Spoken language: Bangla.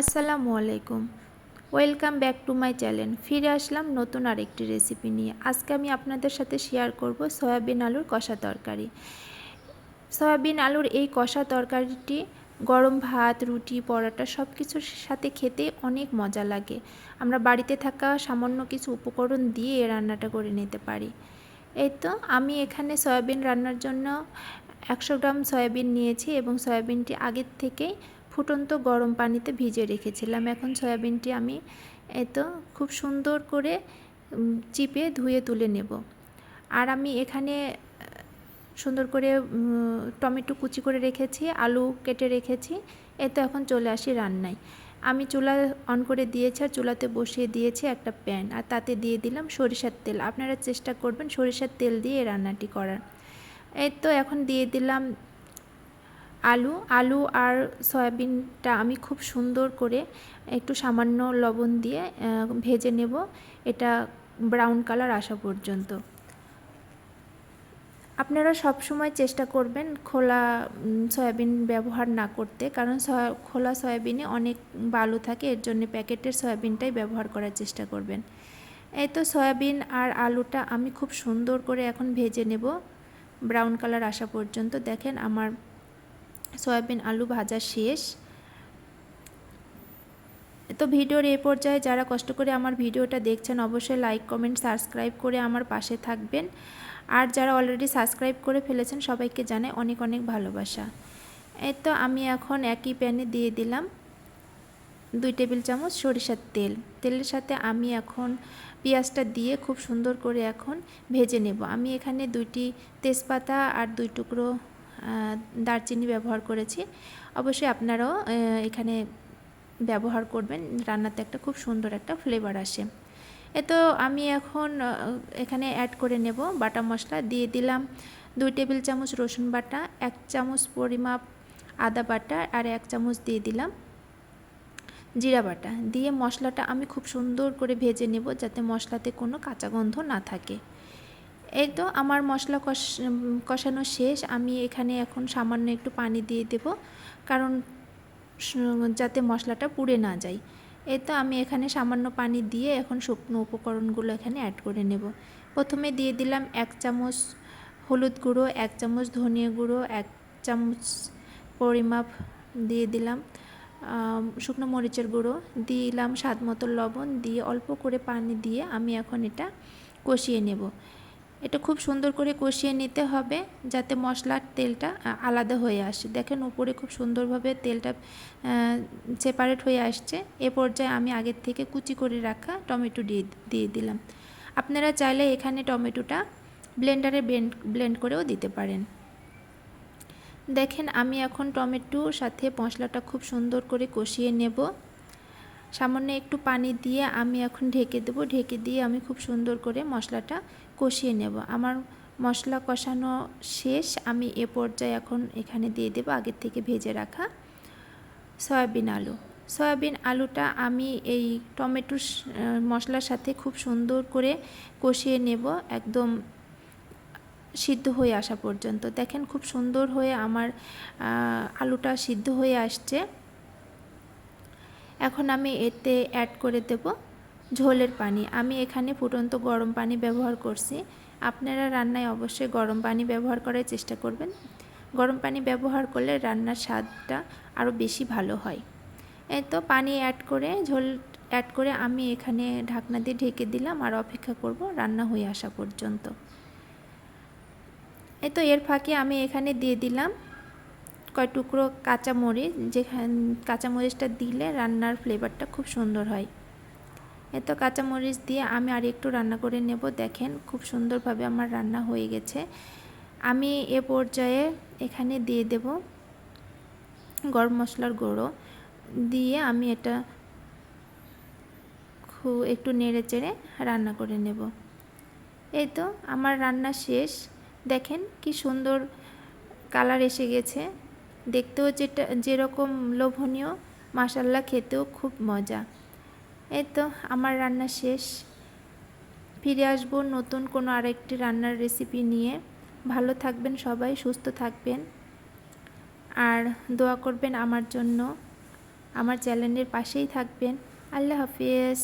আসসালামু আলাইকুম। Welcome back to my channel. ফিরে আসলাম নতুন আরেকটি রেসিপি নিয়ে। আজকে আমি আপনাদের সাথে শেয়ার করব সয়াবিন আলুর কষা তরকারি। সয়াবিন আলুর এই কষা তরকারিটি গরম ভাত, রুটি, পরোটা সব কিছুর সাথে খেতে অনেক মজা লাগে। আমরা বাড়িতে থাকা সামান্য কিছু উপকরণ দিয়ে এই রান্নাটা করে নিতে পারি। এই তো আমি এখানে সয়াবিন রান্নার জন্য 100 গ্রাম সয়াবিন নিয়েছি এবং সয়াবিনটি আগের থেকেই ফুটন্ত গরম পানিতে ভিজিয়ে রেখেছিলাম। এখন সয়াবিনটি আমি খুব সুন্দর করে চিপে ধুয়ে তুলে নেব। আর আমি এখানে সুন্দর করে টমেটো কুচি করে রেখেছি, আলু কেটে রেখেছি। এখন চলে আসি রান্নায়। আমি চুলা অন করে দিয়েছি আর চুলাতে বসিয়ে দিয়েছি একটা প্যান, আর তাতে দিয়ে দিলাম সরিষার তেল। আপনারা চেষ্টা করবেন সরিষার তেল দিয়ে এই রান্নাটি করার। এখন দিয়ে দিলাম আলু আর সয়াবিনটা আমি খুব সুন্দর করে একটু সামান্য লবণ দিয়ে ভেজে নেব, এটা ব্রাউন কালার আসা পর্যন্ত। আপনারা সব সময় চেষ্টা করবেন খোলা সয়াবিন ব্যবহার না করতে, কারণ খোলা সয়াবিনে অনেক বালু থাকে, এর জন্য প্যাকেটের সয়াবিনটাই ব্যবহার করার চেষ্টা করবেন। সয়াবিন আর আলুটা আমি খুব সুন্দর করে এখন ভেজে নেব ব্রাউন কালার আসা পর্যন্ত। দেখেন আমার সয়াবিন আলু ভাজা শেষ। ভিডিওর এই পর্যায়ে যারা কষ্ট করে আমার ভিডিওটা দেখছেন অবশ্যই লাইক, কমেন্ট, সাবস্ক্রাইব করে আমার পাশে থাকবেন। আর যারা অলরেডি সাবস্ক্রাইব করে ফেলেছেন সবাইকে জানাই অনেক অনেক ভালোবাসা। আমি এখন একই প্যানে দিয়ে দিলাম 2 টেবিল চামচ সরিষার তেল। তেলের সাথে আমি এখন পেঁয়াজটা দিয়ে খুব সুন্দর করে এখন ভেজে নেব। আমি এখানে 2টি তেজপাতা আর 2 টুকরো দারচিনি ব্যবহার করেছি। অবশ্যই আপনারাও এখানে ব্যবহার করবেন, রান্নাতে একটা খুব সুন্দর একটা ফ্লেভার আসে। আমি এখন এখানে অ্যাড করে নেব বাটা মশলা। দিয়ে দিলাম 2 টেবিল চামচ রসুন বাটা, 1 চামচ পরিমাপ আদা বাটা, আর 1 চামচ দিয়ে দিলাম জিরা বাটা। দিয়ে মশলাটা আমি খুব সুন্দর করে ভেজে নেব যাতে মশলাতে কোনো কাঁচা গন্ধ না থাকে। আমার মশলা কষানো শেষ। আমি এখানে এখন সামান্য একটু পানি দিয়ে দেব, কারণ যাতে মশলাটা পুড়ে না যায়। আমি এখানে সামান্য পানি দিয়ে এখন শুকনো উপকরণগুলো এখানে অ্যাড করে নেব। প্রথমে দিয়ে দিলাম 1 চামচ হলুদ গুঁড়ো, 1 চামচ ধনিয়া গুঁড়ো, 1 চামচ পরিমাপ দিয়ে দিলাম শুকনো মরিচের গুঁড়ো, দিলাম স্বাদ মতো লবণ, দিয়ে অল্প করে পানি দিয়ে আমি এখন এটা কষিয়ে নেব। এটা খুব সুন্দর করে কষিয়ে নিতে হবে যাতে মশলার তেলটা আলাদা হয়ে আসে। দেখেন উপরে খুব সুন্দরভাবে তেলটা সেপারেট হয়ে আসছে। এ পর্যায়ে আমি আগের থেকে কুচি করে রাখা টমেটো দিয়ে দিলাম। আপনারা চাইলে এখানে টমেটোটা ব্লেন্ডারে ব্লেন্ড করেও দিতে পারেন। দেখেন আমি এখন টমেটোর সাথে মশলাটা খুব সুন্দর করে কষিয়ে নেব। সামান্য একটু পানি দিয়ে আমি এখন ঢেকে দেব। ঢেকে দিয়ে আমি খুব সুন্দর করে মশলাটা কষিয়ে নেব। আমার মশলা কষানো শেষ। আমি এ পর্যায়ে এখন এখানে দিয়ে দেব আগের থেকে ভেজে রাখা সয়াবিন আলুটা আমি এই টমেটোর মশলার সাথে খুব সুন্দর করে কষিয়ে নেব একদম সিদ্ধ হয়ে আসা পর্যন্ত। দেখেন খুব সুন্দর হয়ে আমার আলুটা সিদ্ধ হয়ে আসছে। এখন আমি এতে অ্যাড করে দেব ঝোলের পানি। আমি এখানে ফুটন্ত গরম পানি ব্যবহার করছি। আপনারা রান্নায় অবশ্যই গরম পানি ব্যবহার করার চেষ্টা করবেন। গরম পানি ব্যবহার করলে রান্নার স্বাদটা আরও বেশি ভালো হয়। পানি ঝোল অ্যাড করে আমি এখানে ঢাকনা দিয়ে ঢেকে দিলাম আর অপেক্ষা করব রান্না হয়ে আসা পর্যন্ত। এর ফাঁকে আমি এখানে দিয়ে দিলাম কয় টুকরো কাঁচামরিচ, কাঁচামরিচটা দিলে রান্নার ফ্লেভারটা খুব সুন্দর হয়। কাঁচামরিচ দিয়ে আমি আর একটু রান্না করে নেব। দেখেন খুব সুন্দরভাবে আমার রান্না হয়ে গেছে। আমি এ পর্যায়ে এখানে দিয়ে দেব গরম মশলার গুঁড়ো, দিয়ে আমি এটা খুব একটু নেড়ে চেড়ে রান্না করে নেব। আমার রান্না শেষ। দেখেন কি সুন্দর কালার এসে গেছে, দেখতেও যেরকম লোভনীয়, মাশাআল্লাহ খেতেও খুব মজা। আমার রান্না শেষ। ফিরে আসবো নতুন কোনো আরেকটি রান্নার রেসিপি নিয়ে। ভালো থাকবেন সবাই, সুস্থ থাকবেন আর দোয়া করবেন আমার জন্য। আমার চ্যানেলের পাশেই থাকবেন। আল্লাহ হাফিজ।